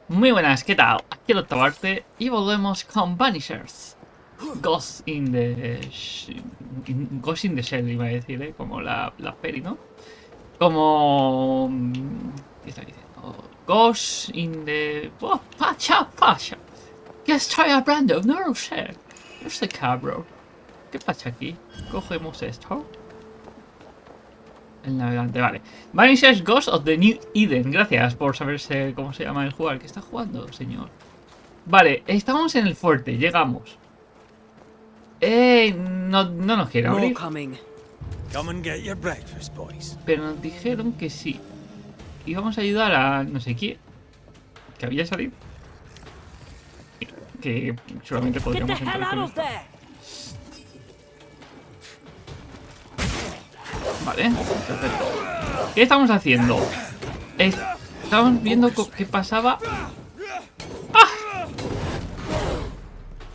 Muy buenas, ¿qué tal? Aquí ElOcttavoArte y volvemos con Banishers. Ghost in the Shell, iba a decir, ¿eh? Como la peli, ¿no? Como... ¿Qué está diciendo? Ghost in the... Oh, pacha. ¿Qué estoy hablando? No lo sé. No sé, cabrón. ¿Qué pasa aquí? Cogemos esto. El navegante, vale. Banishers Ghost of the New Eden. Gracias por saberse cómo se llama el jugador. ¿Qué está jugando, señor? Vale, estamos en el fuerte, llegamos. No nos quiere abrir. Pero nos dijeron que sí. Y vamos a ayudar a no sé quién. Que había salido. Que solamente podríamos entrar con esto. Vale, perfecto. ¿Qué estamos haciendo? Estamos viendo qué pasaba. ¡Ah!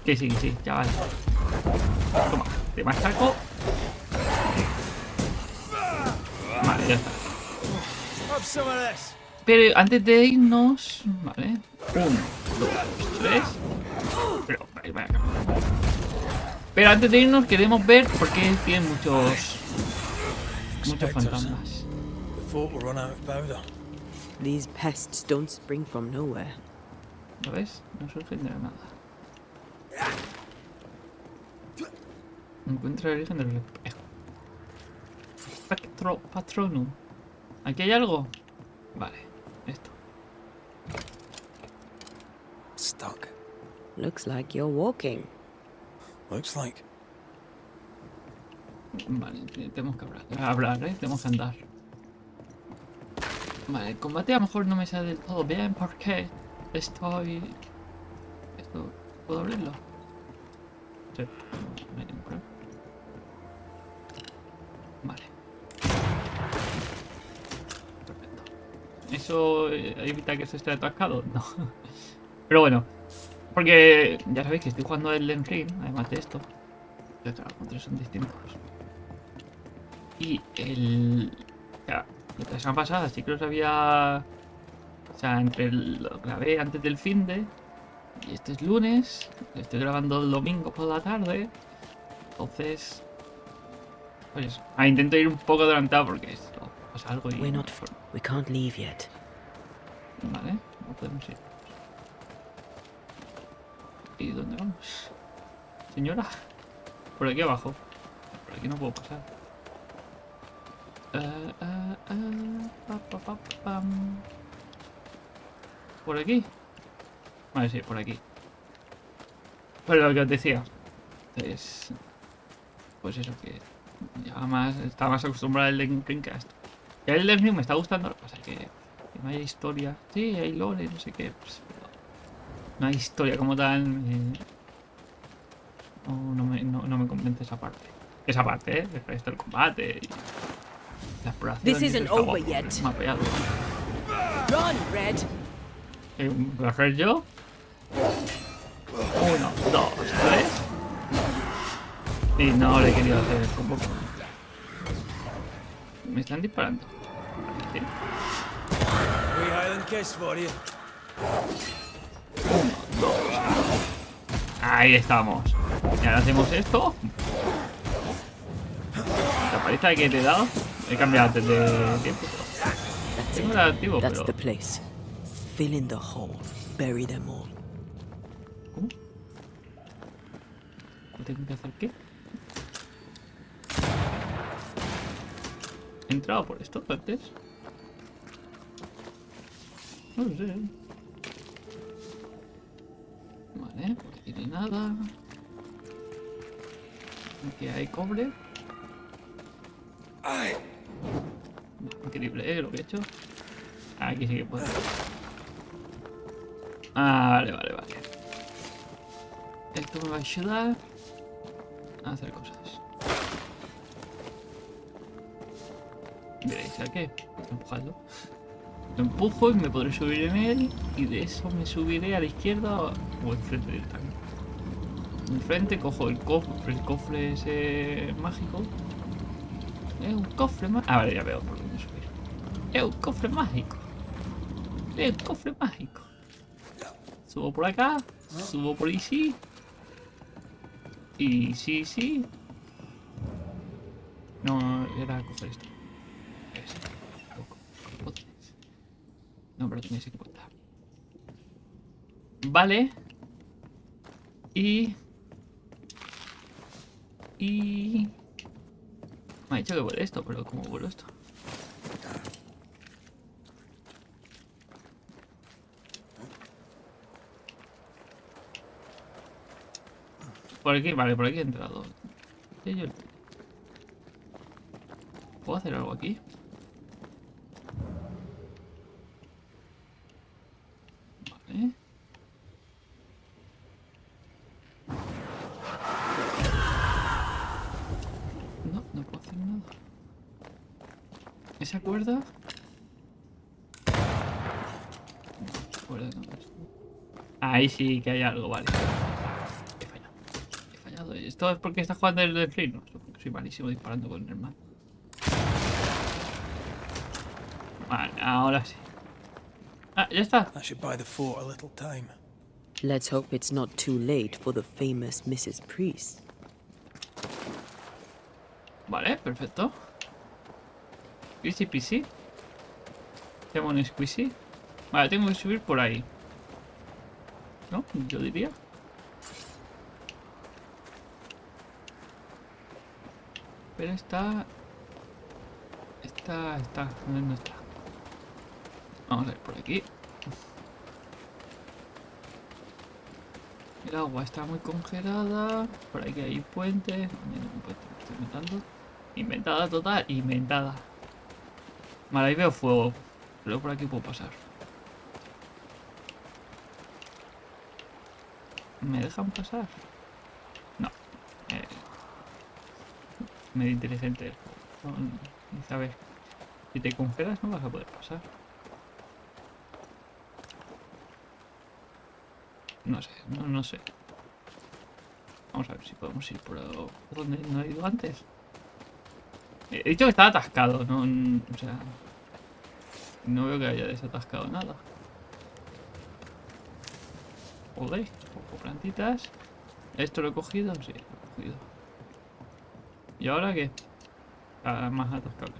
Que sí, ya vale. Toma, te machaco. Vale, ya está. Pero antes de irnos... Vale. 1, 2, 3. Pero, vaya. Pero antes de irnos queremos ver por qué tienen muchos fantasmas. These pests don't spring from nowhere. ¿Lo ves? No surgen de la nada. Encuentra el origen del espejo. Patronum. ¿Aquí hay algo? Vale, esto. Stuck. Looks like you're walking. Looks like. Vale, tenemos que hablar, tenemos que andar. Vale, el combate a lo mejor no me sale del todo bien porque estoy... Esto, ¿puedo abrirlo? Sí, no hay ningún problema. Vale. Perfecto. ¿Eso evita que se esté atascado? No. Pero bueno, porque ya sabéis que estoy jugando el Elden Ring, además de esto. Los controles son distintos. Y la semana pasada sí que los había... O sea, lo grabé antes del finde. Y este es lunes. Estoy grabando el domingo por la tarde. Entonces... Pues intento ir un poco adelantado porque esto pasa algo y... We can't leave yet. Vale, no podemos ir. ¿Y dónde vamos? Señora, por aquí abajo. Por aquí no puedo pasar. ¿Por aquí? Vale, sí, por aquí. Pero lo que os decía. Entonces, pues eso, que ya estaba más acostumbrado al Dreamcast. Y el Elden Ring me está gustando, lo que pasa es que no hay historia. Sí, hay lore, no sé qué. Pues, no hay historia como tal. No me convence esa parte. Esa parte, el resto del combate y la exploración. This isn't over yet. Me ha pegado. Run, Red. ¿Voy a hacer yo? 1, 2, 3. Y no le he querido hacer el combo. Me están disparando. ¿Sí? 1, 2. Ahí estamos. Y ahora hacemos esto. La paliza que te he dado. He cambiado antes de tiempo. Tengo el activo, That's pero... the place. Fill in the hole. Bury them all. ¿Cómo? ¿Tengo que hacer qué? ¿He entrado por esto antes? No lo sé. Vale, por aquí no hay nada. Aquí hay cobre. Increíble, lo que he hecho. Aquí sí que puedo. Vale. Esto me va a ayudar a hacer cosas. Veréis, ¿a qué? Empujadlo. Lo empujo y me podré subir en él. Y de eso me subiré a la izquierda o enfrente directamente. Enfrente cojo el cofre ese mágico. Es un cofre mágico. Vale, ya veo por dónde subir. Es un cofre mágico. Es un cofre mágico. Subo por acá. Subo por ahí, sí. Y sí, sí. No, era coger esto. Es. No, pero tenéis en cuenta. Vale. Y... Me ha dicho que vuelve esto, pero ¿cómo vuelve esto? Por aquí, vale, por aquí he entrado. ¿Puedo hacer algo aquí? Vale. No, no puedo hacer nada. ¿Esa cuerda? No, esa cuerda no es. Ahí sí que hay algo, vale. He fallado. He fallado. ¿Esto es porque está jugando el del free? No, es porque soy malísimo disparando con el man. Vale, ahora sí. Ah, ya está. That should buy the fort a little time. Let's hope it's not too late for the famous Mrs. Priest. Vale, perfecto. Easy peasy. Tengo un squeezy. Vale, tengo que subir por ahí. ¿No? Yo diría. Pero está... ¿Dónde está? Vamos a ver por aquí. El agua está muy congelada. Por aquí hay puente. No, un puente, me estoy inventando. Inventada total, inventada. Vale, ahí veo fuego. Pero por aquí puedo pasar. ¿Me dejan pasar? No. Medio inteligente. No, a ver. Si te congelas no vas a poder pasar. No sé, no sé. Vamos a ver si podemos ir por donde no he ido antes. He dicho que estaba atascado, no, o sea, no veo que haya desatascado nada. Joder, cojo plantitas. ¿Esto lo he cogido? Sí, lo he cogido. ¿Y ahora qué? Ahora más atascado.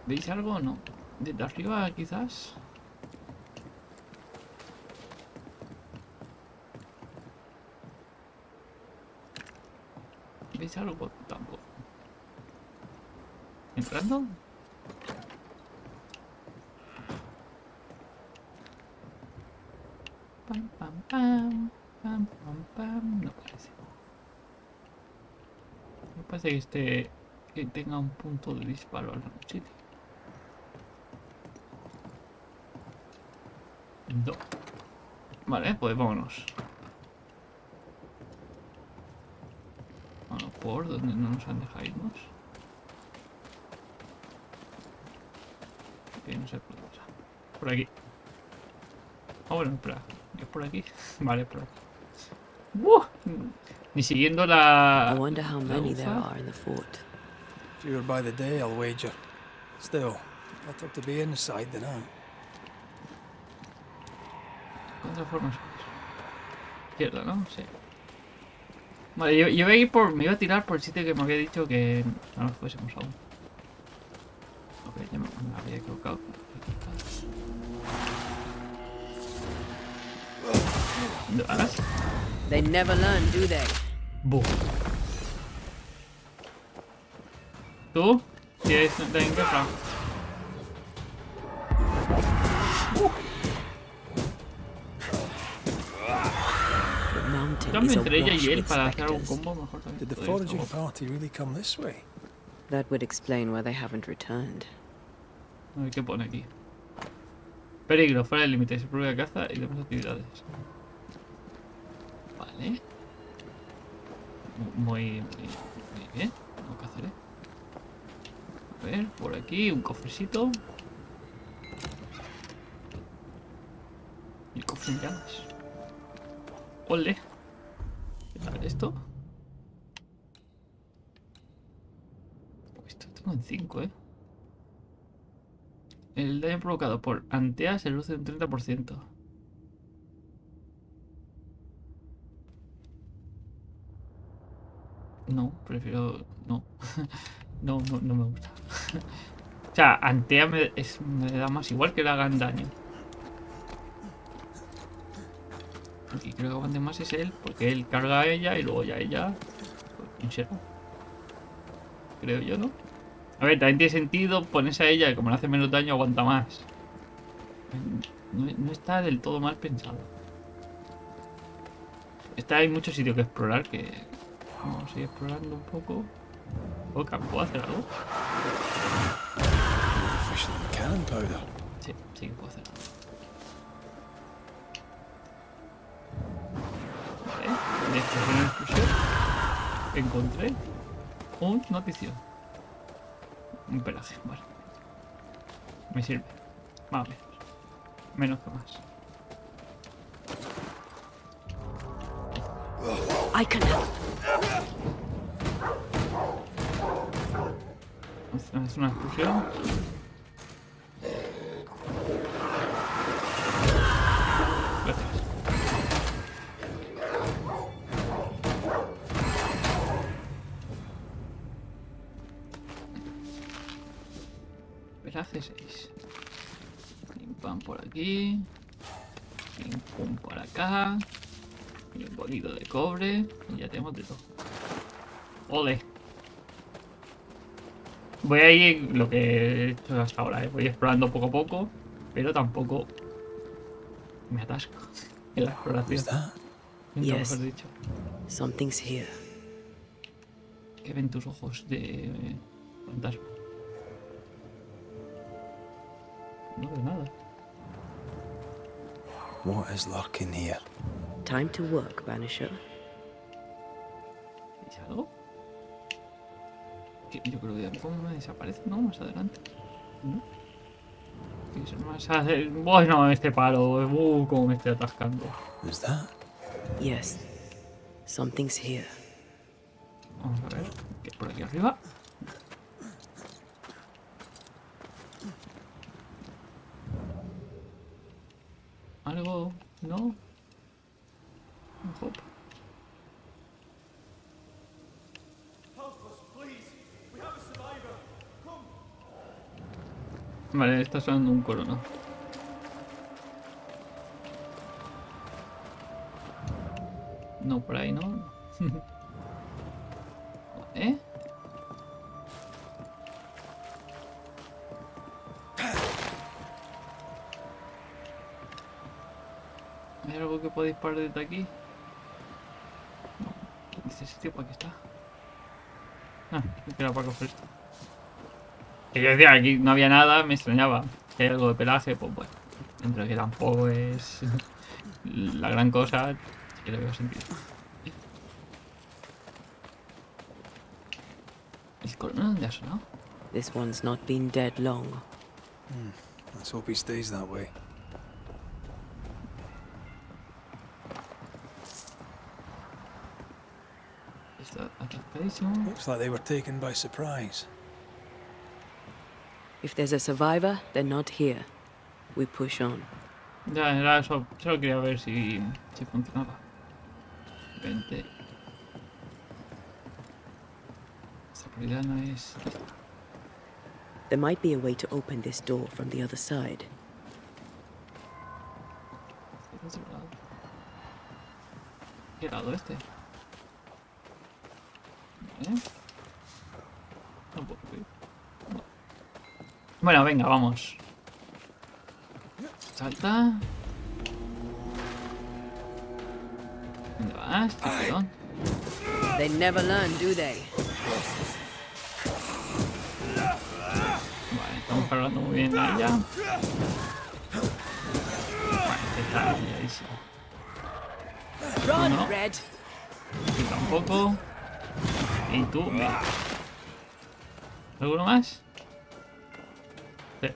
¿Veis algo o no? ¿Desde arriba quizás? ¿Veis algo? Tampoco. ¿Entrando? Pam, pam, pam. Pam, pam, pam. No parece. No parece que tenga un punto de disparo en algún sitio. No. Vale, pues vámonos. Bueno, por donde no nos han dejado irnos. Ok, no sé por dónde pasa. Por aquí. Ah, bueno, espera. ¿Es por aquí? Vale, por aquí. ¡Buah! Ni siguiendo I la wonder how many there ufa. are in the fort. Fewer by the day, I'll wager. Still, better to be inside than out. ¿Qué otra forma es? Izquierda, ¿no? Sí. Vale, yo iba a ir por... Me iba a tirar por el sitio que me había dicho que no nos fuésemos aún. Ok, ya me había equivocado. ¿Dónde vas? They never learn, do they? ¡Bum! ¿Tú? ¿Quieres de guerra? The mountain Cambio is entre ella awash y él with para hacer un specters. combo mejor también. Did the Podría foraging estar party really come this way? That would explain why they haven't returned. guapo. A ver qué pone aquí. Peligro, fuera del límite, se prohíbe la caza y demás actividades. Vale. Muy bien. No cazaré. A ver, por aquí, un cofrecito. Y cofre en llamas. ¡Ole! ¿Qué tal esto? Esto tengo en 5, ¿eh? El daño provocado por Antea se reduce un 30%. No, prefiero... No. No me gusta. O sea, Antea me da más igual que le hagan daño. Y creo que aguante más es él, porque él carga a ella y luego ya ella... Pues, ¿quién será? Creo yo, ¿no? A ver, también tiene sentido ponerse a ella, y como le hace menos daño, aguanta más. No está del todo mal pensado. Hay mucho sitio que explorar, que... Vamos a ir explorando un poco. ¿Puedo hacer algo? Sí, sí que puedo hacer algo. Vale, de explosión en explosión. Encontré un noticio. Un pelaje, vale. Me sirve. Más o menos. Menos que más. I can help. Es una explosión. Gracias. Pelaje 6. Pim pam por aquí. Pim pum por acá. Y un poquito de cobre. Y ya tenemos de todo. ¡Ole! Voy a ir lo que he hecho hasta ahora, ¿eh? Voy explorando poco a poco. Pero tampoco me atasco en la exploración. Nunca mejor dicho. Something's here. ¿Qué ven tus ojos de fantasma? No veo nada. What is lurking here? Time to work, Banisher. ¿Es algo? Que yo creo que como me desaparece, ¿no? Más adelante. ¿No? Tiene que ser más adelante. Bueno, este palo. Cómo me estoy atascando. Is that? Yes. Something's here. Vamos a ver. ¿Qué por aquí arriba? ¿Algo? ¿No? Hop. Vale, está sonando un coro, ¿no? No, por ahí, ¿no? ¿Eh? ¿Hay algo que pueda disparar desde aquí? No. ¿Este sitio para qué está? Ah, creo que era para coger esto. Que yo decía, aquí no había nada, me extrañaba. Si hay algo de pelaje, pues bueno. Entre que tampoco es la gran cosa, sí que le veo sentido. ¿El corona dónde ha sonado? This one's not been dead long. Let's hope he stays that way. Está atascadísimo. Looks like they were taken by surprise. If there's a survivor, they're not here. We push on. Ya, era eso. Solo quería ver si funcionaba. 20. Esta prioridad no es... There might be a way to open this door from the other side. ¿Qué lado este? ¿Eh? No puedo subir. No. Bueno, venga, vamos. Salta. ¿Dónde vas? Perdón. They never learn, do they? Vale, estamos cargando muy bien a ella. Vale, está pilladísimo. Run, No. Red. Y tampoco. Y tú, venga. ¿Alguno más? Sí.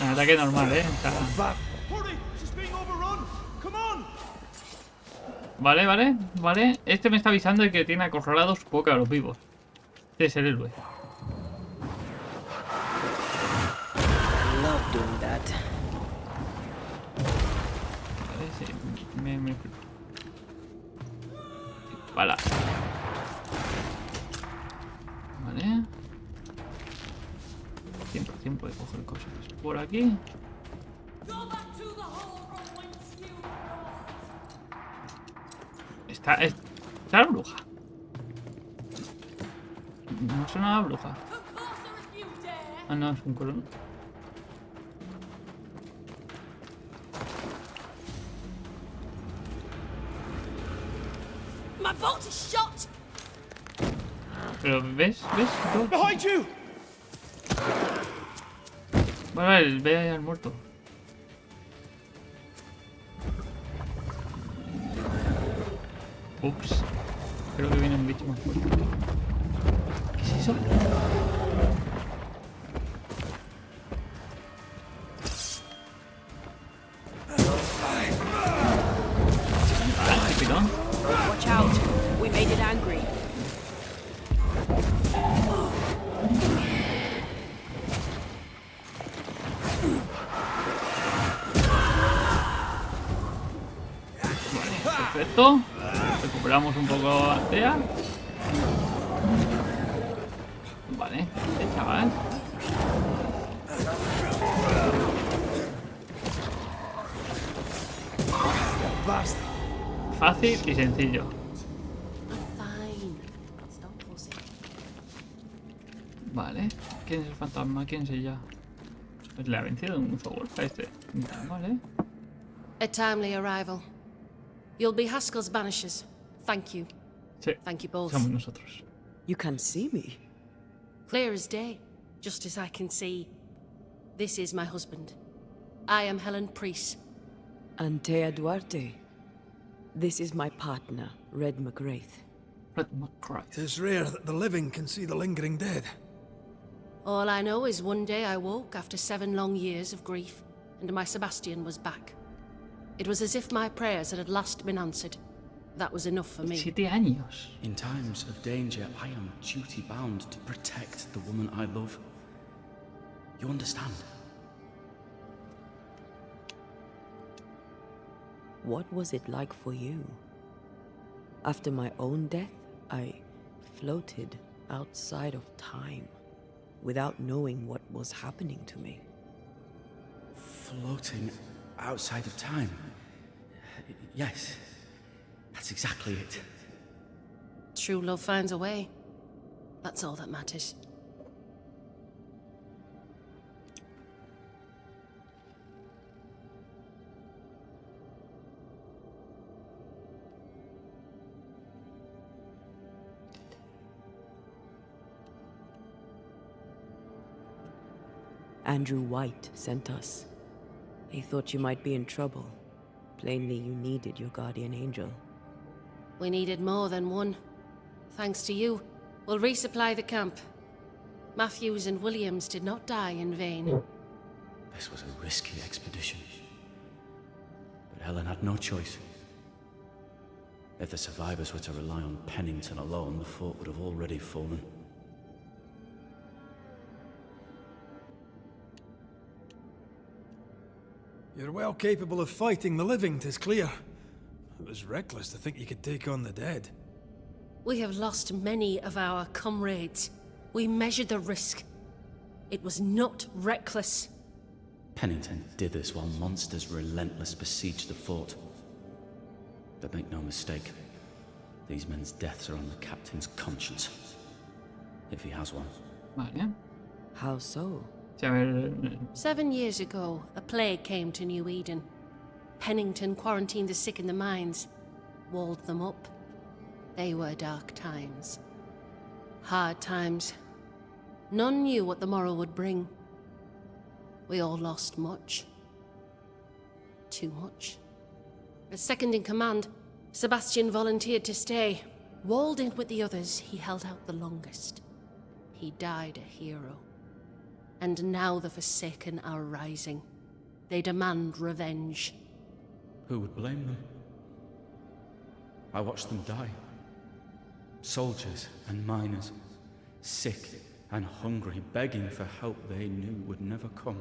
Un ataque normal, ¿eh? O sea, vale. Este me está avisando de que tiene acorralados, supongo que a los vivos. Este es el héroe. doing that. Vale, sí, me... Balas. Vale. 100% puede coger cosas. Por aquí. Está la bruja. No suena la bruja. Ah, no, es un colono. My bolt is shot. Pero ¿ves? ¿Ves? Behind you! Vale, ve ahí al muerto. Ups. Creo que viene un bicho más fuerte. ¿Qué es eso? Ah, qué pitón. Watch out. We made it angry. Perfecto. Recuperamos un poco a Altea. Vale, chaval. Fácil y sencillo. Fine. Stop forcing. Vale. ¿Quién es el fantasma? ¿Quién es ella? Pues le ha vencido un uso golpe a este. Vale. A timely arrival. You'll be Haskell's Banishers. Thank you. Sí, Thank you both. somos nosotros. You can see me. Clear as day, just as I can see. This is my husband. I am Helen Priest. ElOcttavoArte. This is my partner, Red McGrath. Red McCray. 'Tis rare that the living can see the lingering dead. All I know is one day I woke after 7 long years of grief, and my Sebastian was back. It was as if my prayers had at last been answered. That was enough for me. 7 años. In times of danger, I am duty-bound to protect the woman I love. You understand? What was it like for you? After my own death, I floated outside of time, without knowing what was happening to me. Floating outside of time. Yes, that's exactly it. True love finds a way. That's all that matters. Andrew White sent us. He thought you might be in trouble. Plainly, you needed your guardian angel. We needed more than one. Thanks to you, we'll resupply the camp. Matthews and Williams did not die in vain. This was a risky expedition. But Helen had no choice. If the survivors were to rely on Pennington alone, the fort would have already fallen. You're well capable of fighting the living, 'tis clear. It was reckless to think you could take on the dead. We have lost many of our comrades. We measured the risk. It was not reckless. Pennington did this while monsters relentless besieged the fort. But make no mistake, these men's deaths are on the captain's conscience. If he has one. Vale. How so? Sí, a ver, 7 years ago, a plague came to New Eden. Pennington quarantined the sick in the mines, walled them up. They were dark times. Hard times. None knew what the morrow would bring. We all lost much. Too much. As second in command, Sebastian volunteered to stay. Walled in with the others, he held out the longest. He died a hero. And now the Forsaken are rising. They demand revenge. Who would blame them? I watched them die. Soldiers and miners, sick and hungry, begging for help they knew would never come.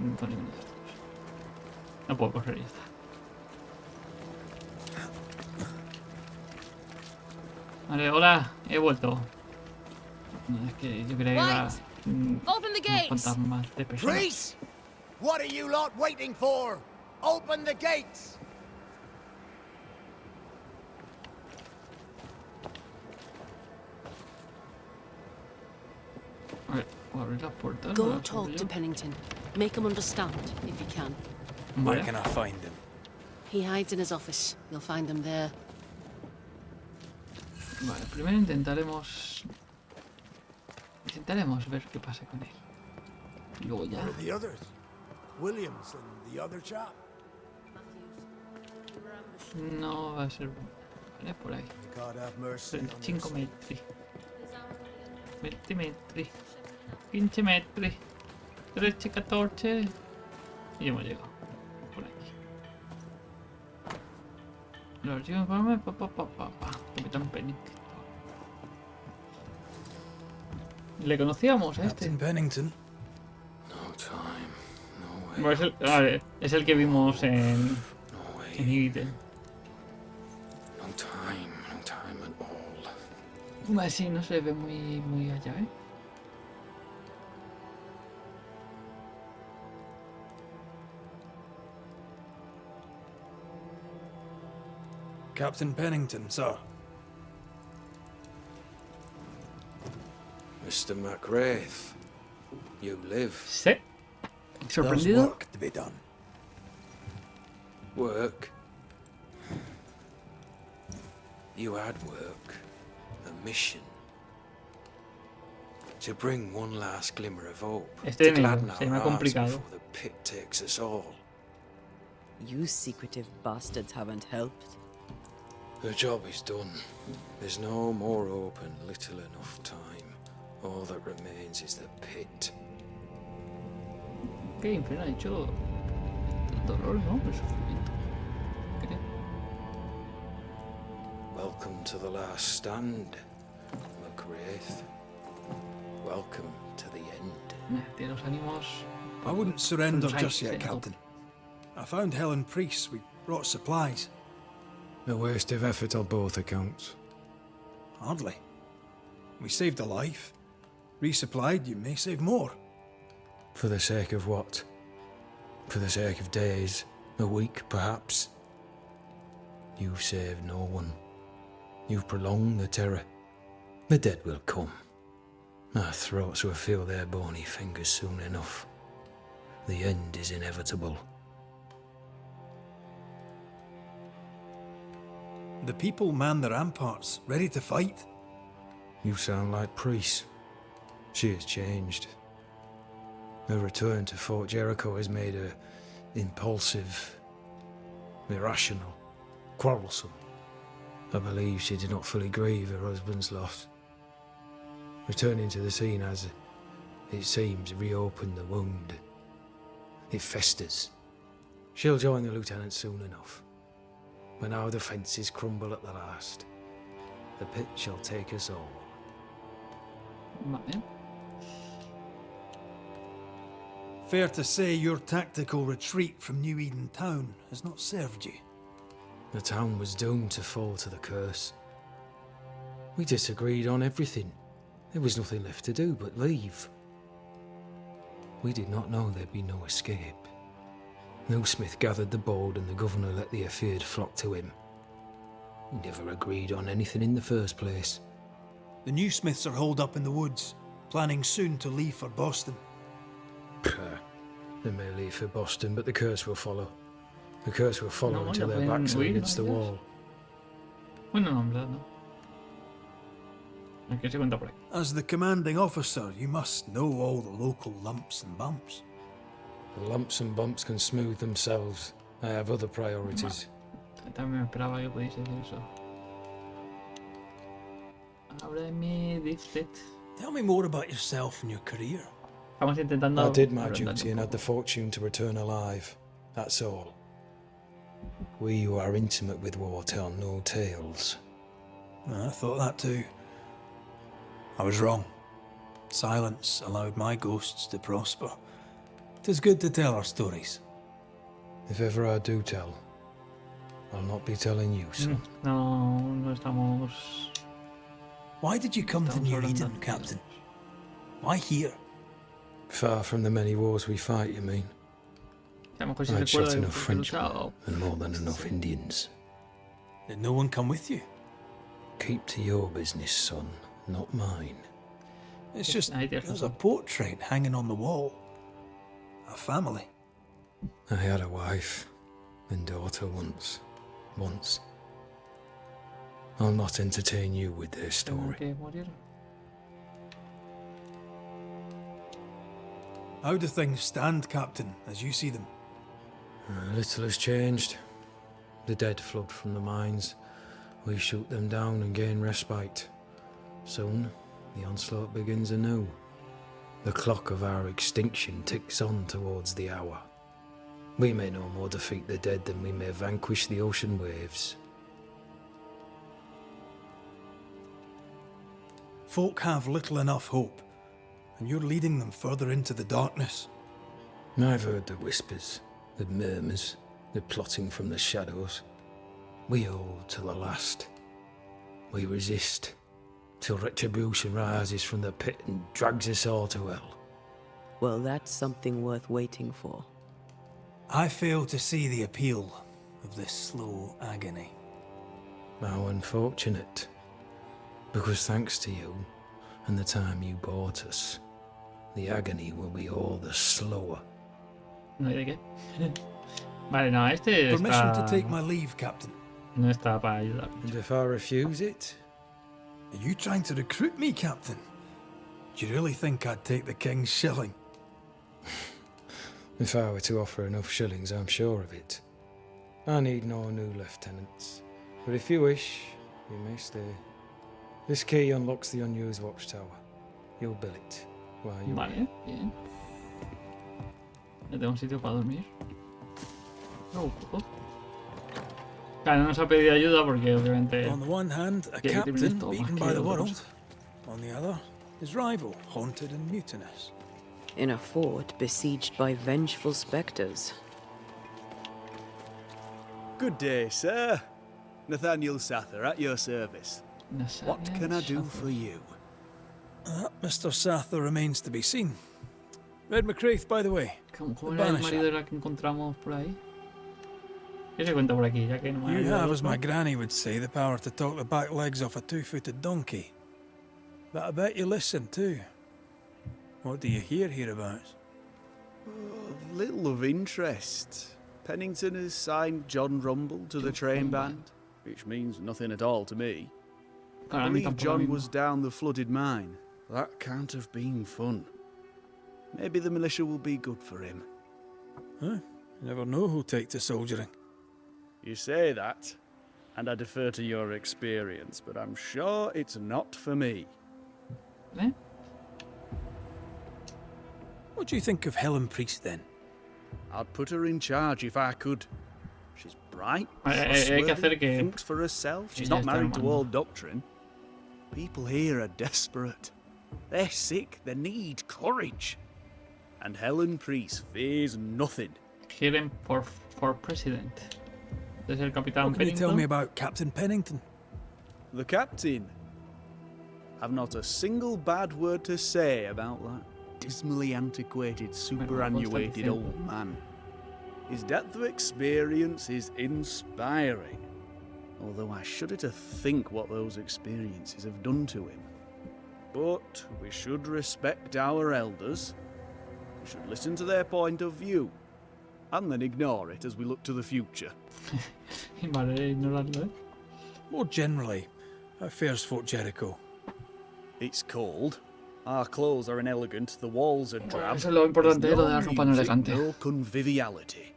No tengo ninguno de estos. No puedo correr y ya está. Vale, hola, he vuelto. No, es que yo creía que era Open the unos gates! fantasmas de personas. Priests! What are you lot waiting for? Open the gates! A ver, ¿puedo abrir las puertas? Go ¿Las abro talk yo? to Pennington. Make him understand, if you can. Where Vale. can I find him? He hides in his office. You'll find him there. Vale, primero intentaremos ver qué pasa con él. Y luego ya. Where are the others? Williams and the other chap? No va a ser. Vale, por ahí. God have mercy on 5 us. metri. 20 metri. 15 metri. 13, 14. Y hemos llegado. Por aquí. Los archivos informes. Capitán Pennington. Le conocíamos a este. Captain Pennington. No time, no way. Bueno, es el que vimos en No way. Eden. No time at all. Vale, sí, no se ve muy allá, ¿eh? Captain Pennington, sir. Mr. McWraith, you live. Sí. There's Sorprendido. work to be done. Work. You had work. A mission. To bring one last glimmer of hope. Este to enemigo gladden se our me ha hearts complicado. before the pit takes us all. You secretive bastards haven't helped. The job is done. There's no more hope and little enough time. All that remains is the pit. ¿Qué infierno ha dicho? El dolor, ¿no? El sufrimiento. Creo. Welcome to the last stand, McWraith. Welcome to the end. Tiene los ánimos. I wouldn't surrender Right, just yet, right. Captain. I found Helen Priest. We brought supplies. A waste of effort on both accounts. Hardly. We saved a life. Resupplied, you may save more. For the sake of what? For the sake of days, a week perhaps? You've saved no one. You've prolonged the terror. The dead will come. Our throats will feel their bony fingers soon enough. The end is inevitable. The people man the ramparts, ready to fight. You sound like Priest. She has changed. Her return to Fort Jericho has made her impulsive, irrational, quarrelsome. I believe she did not fully grieve her husband's loss. Returning to the scene has, it seems, reopened the wound. It festers. She'll join the lieutenant soon enough. When our defences crumble at the last, the pit shall take us all. Vale. Fair to say your tactical retreat from New Eden town has not served you. The town was doomed to fall to the curse. We disagreed on everything. There was nothing left to do but leave. We did not know there'd be no escape. Smith gathered the bold and the governor let the affair flock to him. We never agreed on anything in the first place. The new Smiths are holed up in the woods, planning soon to leave for Boston. They may leave for Boston, but the curse will follow. The curse will follow No, until ya their pueden backs are huir, against the ¿no? wall. Bueno, no, en verdad no. Aquí se cuenta por aquí. As the commanding officer, you must know all the local lumps and bumps. The lumps and bumps can smooth themselves. I have other priorities. También me esperaba que pudiese decir eso. Ábreme, dice. Tell me more about yourself and your career. Estamos intentando. I did my agrandar duty un and had the poco. fortune to return alive. That's all. We who are intimate with war tell no tales. I thought that too. I was wrong. Silence allowed my ghosts to prosper. 'Tis good to tell our stories. If ever I do tell, I'll not be telling you, son. No estamos... Why did you come to estamos New hablando Eden, de- Captain? Why here? Far from the many wars we fight, you mean? A lo mejor si I'd recuerda shot de enough por qué he Frenchmen luchado. and more than enough Indians. Did no one come with you? Keep to your business, son, not mine. It's just, Ahí tienes there's a razón. portrait hanging on the wall. A family. I had a wife and daughter once. I'll not entertain you with their Tengo story. que morir. How do things stand, Captain, as you see them? Little has changed. The dead flood from the mines. We shoot them down and gain respite. Soon, the onslaught begins anew. The clock of our extinction ticks on towards the hour. We may no more defeat the dead than we may vanquish the ocean waves. Folk have little enough hope, and you're leading them further into the darkness. I've heard the whispers, the murmurs, the plotting from the shadows. We hold to the last. We resist, till retribution rises from the pit and drags us all to hell. Well, that's something worth waiting for. I fail to see the appeal of this slow agony. How unfortunate. Because thanks to you, and the time you bought us, the agony will be all the slower. No hay de qué. Vale, no, este Permission está... to take my leave, Captain. No está para ayudar. And if I refuse it? Are you trying to recruit me, Captain? Do you really think I'd take the King's shilling? If I were to offer enough shillings, I'm sure of it. I need no new lieutenants. But if you wish, you may stay. This key unlocks the unused watchtower. You'll bill it while you're Vale, here. bien. Ya tengo un sitio para dormir. No, claro, no nos ha pedido ayuda porque obviamente... On the one hand, a Yeah, you captain can beaten just by the talk, world. On the other, his rival, haunted and mutinous. In a fort besieged by vengeful spectres. Good day, sir. Nathaniel Sather at your service. No sé, What can I do for you? Mr. Sather remains to be seen. Red McCraith, by the way. ¿Cómo the era el Banisher. marido de la que encontramos por ahí? ¿Qué se cuenta por aquí? Ya que no me ha You ayudado have, as my otro. granny would say, the power to talk the back legs off a two-footed donkey. But I bet you listen too. What do you hear hereabouts? Little of interest. Pennington has signed John Rumble to the train band, which means nothing at all to me. Claro, I a mí believe tampoco John mismo. was down the flooded mine. That can't have been fun. Maybe the militia will be good for him. Huh? You never know who'll take to soldiering. You say that, and I defer to your experience, but I'm sure it's not for me. ¿Eh? What do you think of Helen Priest, then? I'd put her in charge if I could. She's bright, Hay que hacer trustworthy, que... thinks for herself. She's ella not está married to armando. old doctrine. People here are desperate. They're sick, they need courage. And Helen Priest fears nothing. Quieren for president. Es el capitán What can you tell me Pennington. about Captain Pennington? The captain. I've not a single bad word to say about that dismally antiquated, superannuated diciendo. old man. His depth of experience is inspiring, although I shudder to think what those experiences have done to him. But we should respect our elders. We should listen to their point of view, and then ignore it as we look to the future. Vale, ignorarlo, ¿eh? More generally, how fares Fort Jericho? It's cold. Our clothes are inelegant, the walls are drab. Eso es lo importante, There's lo de la no ropa no music, elegante. no conviviality.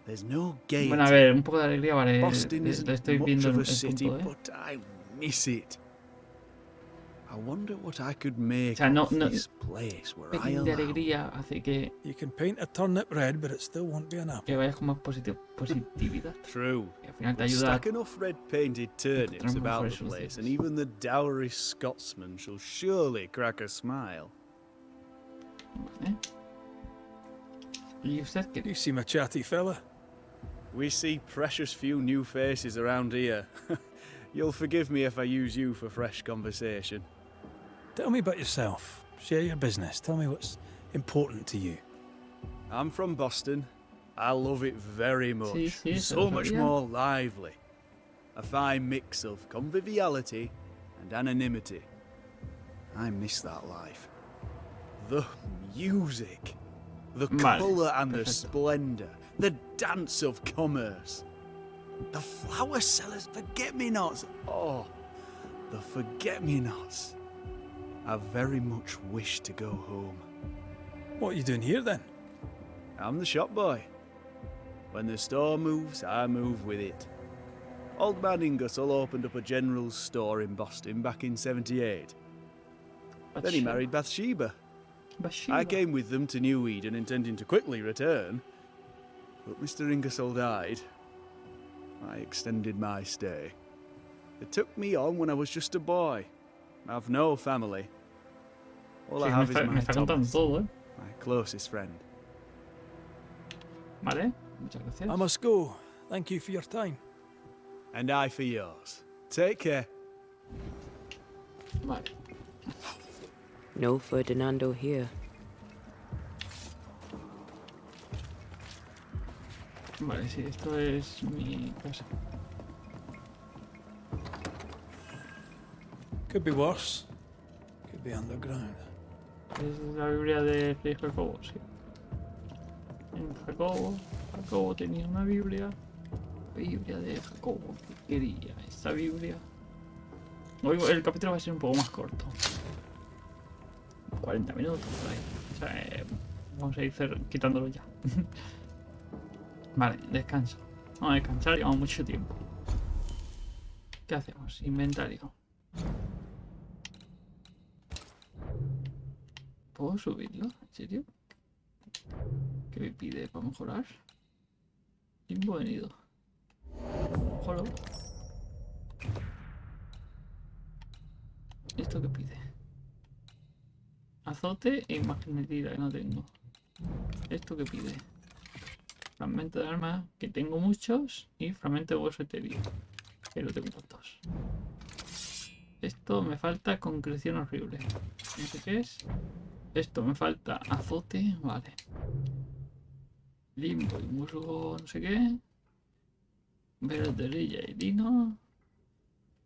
There's no gaiety. Bueno, a ver, un poco de alegría, vale. Boston Le isn't estoy much viendo of el a city, punto, ¿eh? but I miss it. I wonder what I could O make sea, no, of no, this place where I pelín de allow alegría hace que You can paint a turnip red, but it still won't be an apple. vayas con más positividad. True. Y al final te But ayuda. stack enough red-painted turnips encontramos about the mejores place, and soluciones. even the dowery Scotsman shall surely crack a smile. ¿Eh? ¿Y usted qué? You seem a chatty fella. We see precious few new faces around here. You'll forgive me if I use you for fresh conversation. Tell me about yourself. Share your business. Tell me what's important to you. I'm from Boston. I love it very much. Sí, So much sabía. more lively. A fine mix of conviviality and anonymity. I miss that life. The music. The Vale, colour and the perfecto. splendour. The dance of commerce. The flower sellers' forget-me-nots. Oh, the forget-me-nots. I very much wish to go home. What are you doing here then? I'm the shop boy. When the store moves, I move with it. Old man Ingersoll opened up a general store in Boston back in '78. Then he married Bathsheba. I came with them to New Eden intending to quickly return, but Mr. Ingersoll died. I extended my stay. They took me on when I was just a boy. I've no family. All I Sí, have me is my está contando Thomas, todo, ¿eh? my closest friend. Vale, muchas gracias. I must go. Thank you for your time. And I for yours. Take care. Vale. No Ferdinando here. Vale, sí, esto es mi casa. Could be worse. Could be underground. Es la Biblia de Rey Jacobo, sí. En Jacobo tenía una Biblia. Biblia de Jacobo, ¿qué quería esta Biblia? Hoy el capítulo va a ser un poco más corto. 40 minutos por ahí. O sea, vamos a ir quitándolo ya. Vale, descanso. Vamos a descansar, llevamos mucho tiempo. ¿Qué hacemos? Inventario. ¿Puedo subirlo? ¿En serio? ¿Qué me pide para mejorar? Limbo venido. Hello. ¿Esto qué pide? Azote e imagen metida, que no tengo. ¿Esto qué pide? Fragmento de arma, que tengo muchos. Y fragmento de hueso etéreo, que lo tengo dos. Esto me falta concreción horrible. No sé qué es. Esto me falta azote, vale. Limbo y musgo, no sé qué. Verderilla y lino.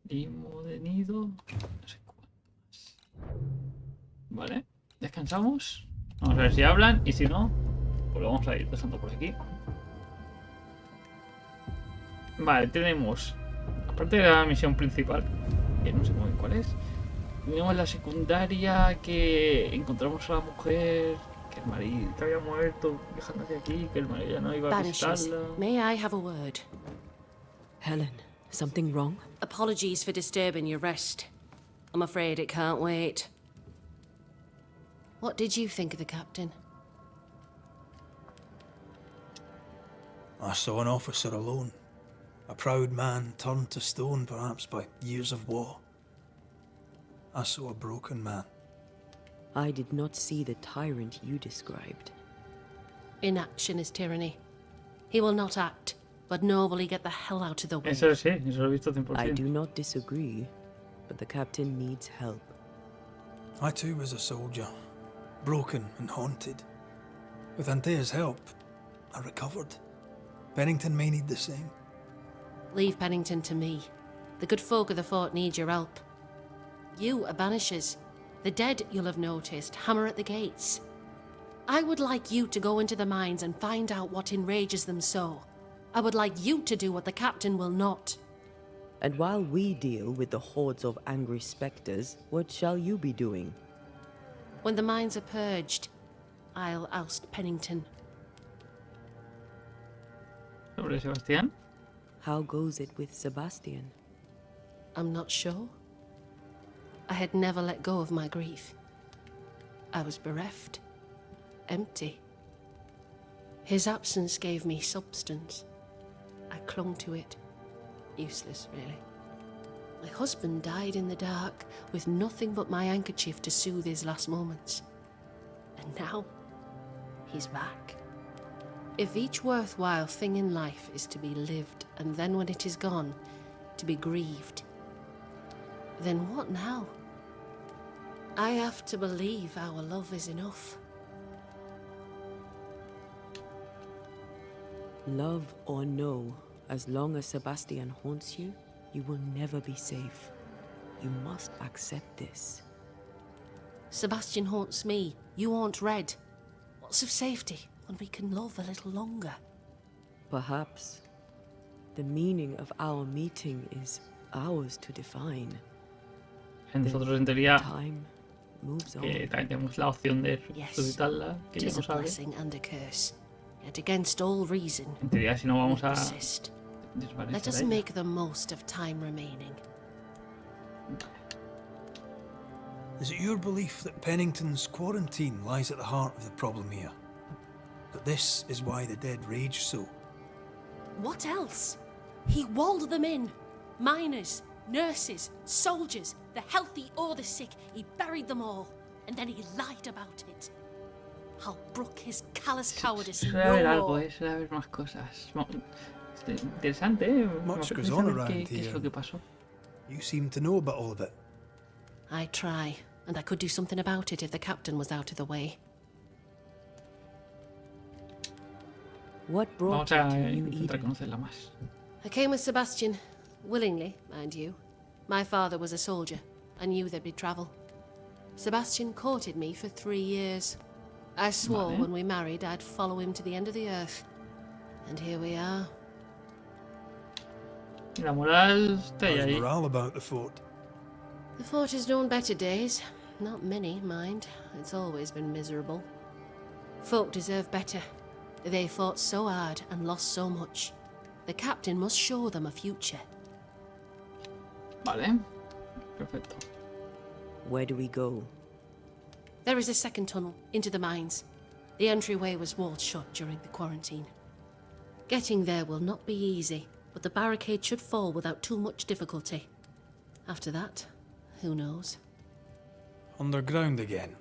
Limbo de nido. No sé cuánto más. Vale, descansamos. Vamos a ver si hablan y si no, pues lo vamos a ir dejando por aquí. Vale, tenemos, aparte de la misión principal, que no sé muy bien cuál es, tenemos la secundaria, que encontramos a la mujer, que el marido que había muerto viajando hacia aquí, que el marido ya no iba a Banishers, visitarla. may I have a word? Helen, something wrong? Apologies for disturbing your rest. I'm afraid it can't wait. What did you think of the captain? I saw an officer alone. A proud man turned to stone, perhaps by years of war. I saw a broken man. I did not see the tyrant you described. Inaction is tyranny. He will not act, but nobly get the hell out of the way. Eso sí, eso lo he visto 100%. I do not disagree, but the captain needs help. I too was a soldier, broken and haunted. With Antea's help, I recovered. Bennington may need the same. Leave Pennington to me. The good folk of the fort need your help. You are Banishers. The dead, you'll have noticed, hammer at the gates. I would like you to go into the mines and find out what enrages them so. I would like you to do what the captain will not. And while we deal with the hordes of angry spectres, what shall you be doing? When the mines are purged, I'll oust Pennington. Sobre Sebastián. How goes it with Sebastian? I'm not sure. I had never let go of my grief. I was bereft, empty. His absence gave me substance. I clung to it. Useless, really. My husband died in the dark with nothing but my handkerchief to soothe his last moments. And now, he's back. If each worthwhile thing in life is to be lived, and then when it is gone, to be grieved, then what now? I have to believe our love is enough. Love or no, as long as Sebastian haunts you, you will never be safe. You must accept this. Sebastian haunts me, you haunt Red. What's of safety when we can love a little longer? Perhaps the meaning of our meeting is ours to define. Nosotros en teoría Time moves on. que también tenemos la opción de Yes, resucitarla, que ya tis no a sabe. blessing and a curse, yet against all reason, En teoría si no we vamos a persist. Let desvanecer us a ella. make the most of time remaining. Is it your belief that Pennington's quarantine lies at the heart of the problem here? That this is why the dead rage so? What else? He walled them in. Miners, nurses, soldiers, the healthy or the sick. He buried them all. And then he lied about it. I'll brook his callous cowardice Suele haber no algo, more. suele haber más cosas. Interesante, ¿eh? Much Me goes apetece on saber around qué es here. lo que pasó. You seem to know about all of it. I try, and I could do something about it if the captain was out of the way. What brought Vamos you a to New intentar Eden? conocerla más. I came with Sebastian, willingly, mind you. My father was a soldier. I knew there'd be travel. Sebastian courted me for 3 years. I swore Vale. when we married I'd follow him to the end of the earth. And here we are. La moral está How's ahí. morale about the fort? The fort has known better days. Not many, mind. It's always been miserable. Folk deserve better. They fought so hard and lost so much. The captain must show them a future. Vale. Perfecto. Where do we go? There is a second tunnel into the mines. The entryway was walled shut during the quarantine. Getting there will not be easy, but the barricade should fall without too much difficulty. After that, who knows? Underground again.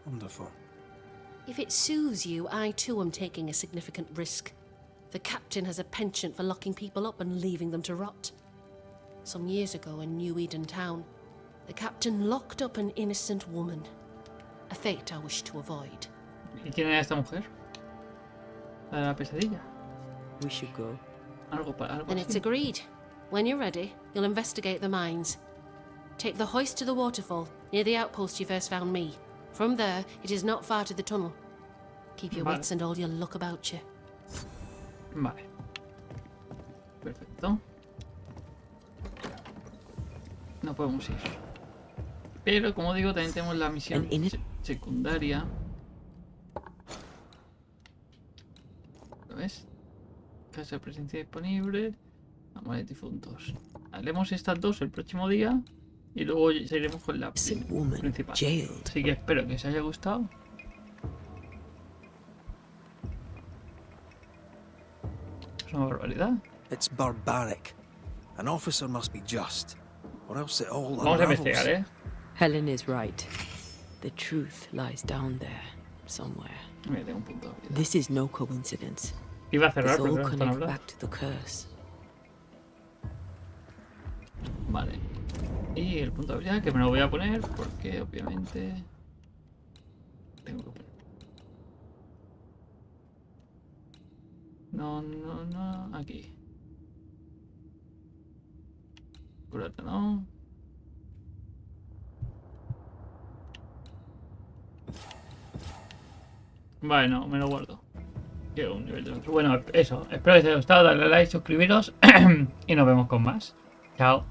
Wonderful. If it soothes you, I too am taking a significant risk. The captain has a penchant for locking people up and leaving them to rot. Some years ago in New Eden town, the captain locked up an innocent woman. A fate I wish to avoid. ¿Y quién era esta mujer? La de la pesadilla. We should go. Algo Then it's así. agreed. When you're ready, you'll investigate the mines. Take the hoist to the waterfall, near the outpost you first found me. From there, it is not far to the tunnel. Keep your Vale. wits and all your luck about you. Vale. Perfecto. No podemos ir. Pero, como digo, también tenemos la misión And in it- secundaria. ¿Lo ves? Casa de presencia disponible. Amor de difuntos. Haremos estas dos el próximo día. Y luego seguiremos con la Innocent woman principal. jailed. Así que espero que os haya gustado. Es una barbaridad. It's barbaric. An officer must be just, or else it all Vamos a unravels. investigar, ¿eh? Helen is right. The truth lies down there, somewhere. Mira, tengo un punto de habilidad. This is no coincidence. Iba a This cerrar, pero all no están connects hablando. back to the curse. Vale. Y el punto de habilidad que me lo voy a poner porque obviamente tengo que poner. No, aquí. Curarte, ¿no? Vale, no, me lo guardo. Quiero un nivel de otro. Bueno, eso. Espero que os haya gustado. Darle a like, suscribiros y nos vemos con más. Chao.